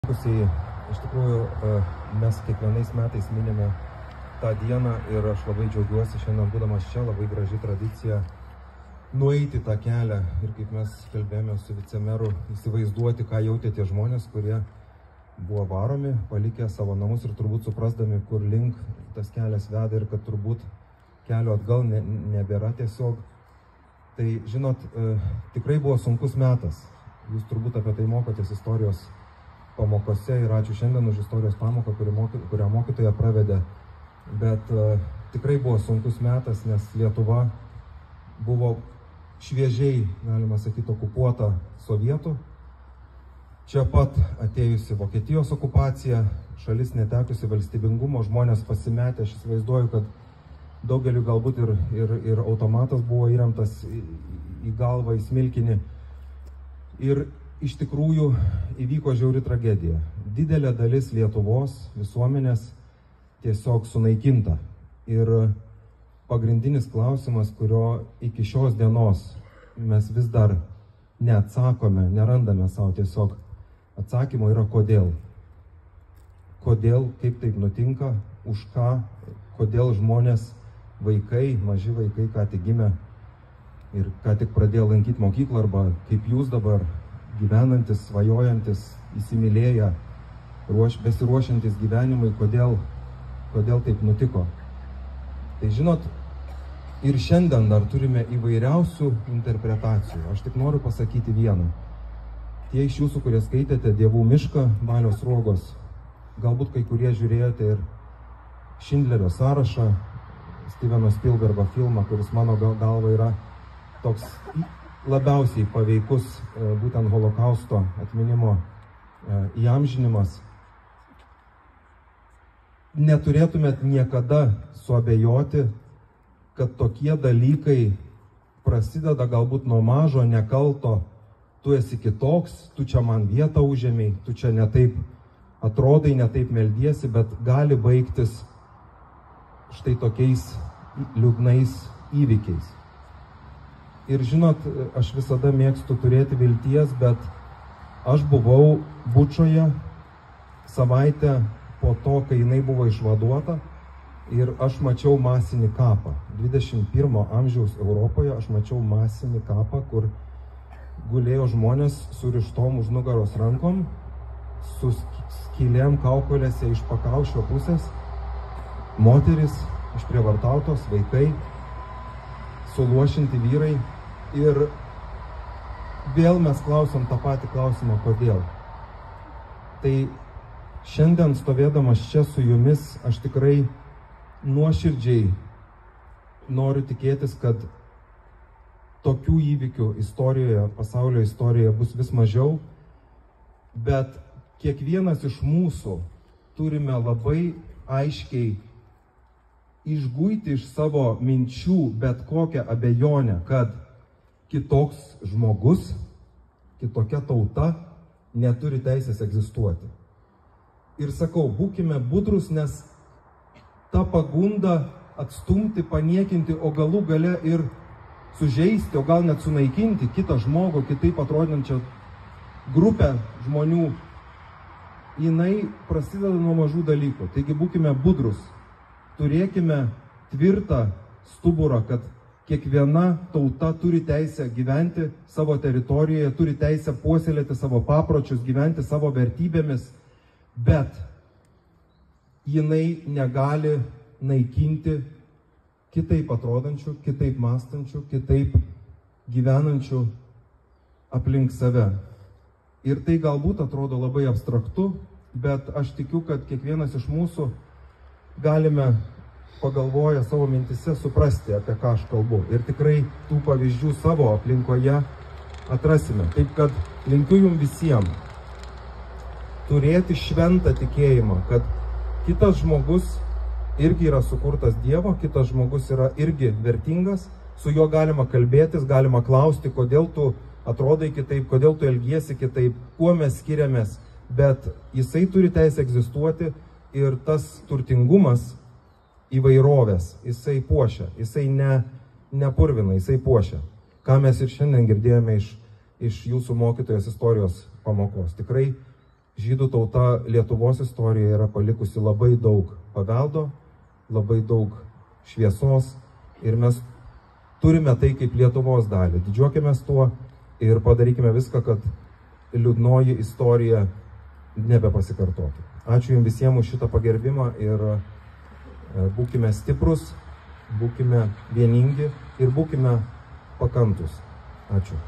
Iš tikrųjų, mes kiekvienais metais minime tą dieną ir aš labai džiaugiuosi šiandien būdamas čia, labai graži tradicija nueiti tą kelią ir kaip mes kalbėjome su vicemeru, įsivaizduoti, ką jautė tie žmonės, kurie buvo varomi, palikę savo namus ir turbūt suprasdami, kur link tas kelias veda ir kad turbūt kelio atgal nebėra tiesiog. Tai, žinot, tikrai buvo sunkus metas. Jūs turbūt apie tai mokotės istorijos pamokose ir ačiū šiandien už istorijos pamoką, kurią mokytoja pravedė. Bet tikrai buvo sunkus metas, nes Lietuva buvo šviežiai, galima sakyti, okupuota sovietų. Čia pat atėjusi Vokietijos okupacija, šalis netekusi valstybingumo, žmonės pasimetę. Aš įsivaizduoju, kad daugeliu galbūt ir automatas buvo įremtas į galvą, į smilkinį. Ir iš tikrųjų įvyko žiauri tragedija. Didelė dalis Lietuvos visuomenės tiesiog sunaikinta. Ir pagrindinis klausimas, kurio iki šios dienos mes vis dar neatsakome, nerandame savo tiesiog atsakymo, yra kodėl. Kodėl, kaip taip nutinka, už ką, kodėl žmonės, vaikai, maži vaikai, ką tik gimė ir ką tik pradėjo lankyti mokyklą, arba kaip jūs dabar, gyvenantis, svajojantis, įsimylėję, besiruošiantis gyvenimui, kodėl taip nutiko. Tai žinot, ir šiandien dar turime įvairiausių interpretacijų. Aš tik noriu pasakyti vieną. Tie iš jūsų, kurie skaitėte Dievų mišką, Valios Sruogos, galbūt kai kurie žiūrėjote ir Šindlerio sąrašą, Steveno Spielbergo filmą, kuris mano galva yra toks labiausiai paveikus būtent holokausto atminimo įamžinimas. Neturėtumėt niekada suabejoti, kad tokie dalykai prasideda galbūt nuo mažo, nekalto, tu esi kitoks, tu čia man vietą užėmei, tu čia netaip atrodai, netaip meldiesi, bet gali baigtis štai tokiais liūdnais įvykiais. Ir žinot, aš visada mėgstu turėti vilties, bet aš buvau Bučoje savaitę po to, kai jinai buvo išvaduota, ir aš mačiau masinį kapą. 21 amžiaus Europoje aš mačiau masinį kapą, kur gulėjo žmonės surištom už nugaros rankom, su skylėm kaukolėse iš pakaušio pusės, moteris išprievartautos, vaikai, suluošinti vyrai. Ir vėl mes klausom tą patį klausimą, kodėl. Tai šiandien stovėdamas čia su jumis, aš tikrai nuoširdžiai noriu tikėtis, kad tokių įvykių istorijoje, pasaulio istorijoje bus vis mažiau, bet kiekvienas iš mūsų turime labai aiškiai išguiti iš savo minčių bet kokią abejonę, kad kitoks žmogus, kitokia tauta neturi teisės egzistuoti. Ir sakau, būkime budrus, nes ta pagunda atstumti, paniekinti, o galų gale ir sužeisti, o gal net sunaikinti kitą žmogų, kitaip atrodančią grupę žmonių, jinai prasideda nuo mažų dalykų. Taigi būkime budrus, turėkime tvirtą stuburą, kad kiekviena tauta turi teisę gyventi savo teritorijoje, turi teisę puoselėti savo papročius, gyventi savo vertybėmis, bet jinai negali naikinti kitaip atrodančių, kitaip mąstančių, kitaip gyvenančių aplink save. Ir tai galbūt atrodo labai abstraktu, bet aš tikiu, kad kiekvienas iš mūsų galime pagalvoję savo mintise suprasti, apie ką aš kalbu. Ir tikrai tų pavyzdžių savo aplinkoje atrasime. Taip kad linkiu jums visiems turėti šventą tikėjimą, kad kitas žmogus irgi yra sukurtas Dievo, kitas žmogus yra irgi vertingas, su juo galima kalbėtis, galima klausti, kodėl tu atrodai kitaip, kodėl tu elgiesi kitaip, kuo mes skiriamės, bet jisai turi teisę egzistuoti ir tas turtingumas įvairovės, jisai puošia, jisai nepurvina, jisai puošia. Ką mes ir šiandien girdėjome iš jūsų mokytojos istorijos pamokos. Tikrai žydų tauta Lietuvos istorijoje yra palikusi labai daug paveldo, labai daug šviesos ir mes turime tai kaip Lietuvos dalį. Didžiuokime tuo ir padarykime viską, kad liūdnoji istorija nebepasikartotų. Ačiū Jums visiems už šitą pagerbimą ir būkime stiprus, būkime vieningi ir būkime pakantus. Ačiū.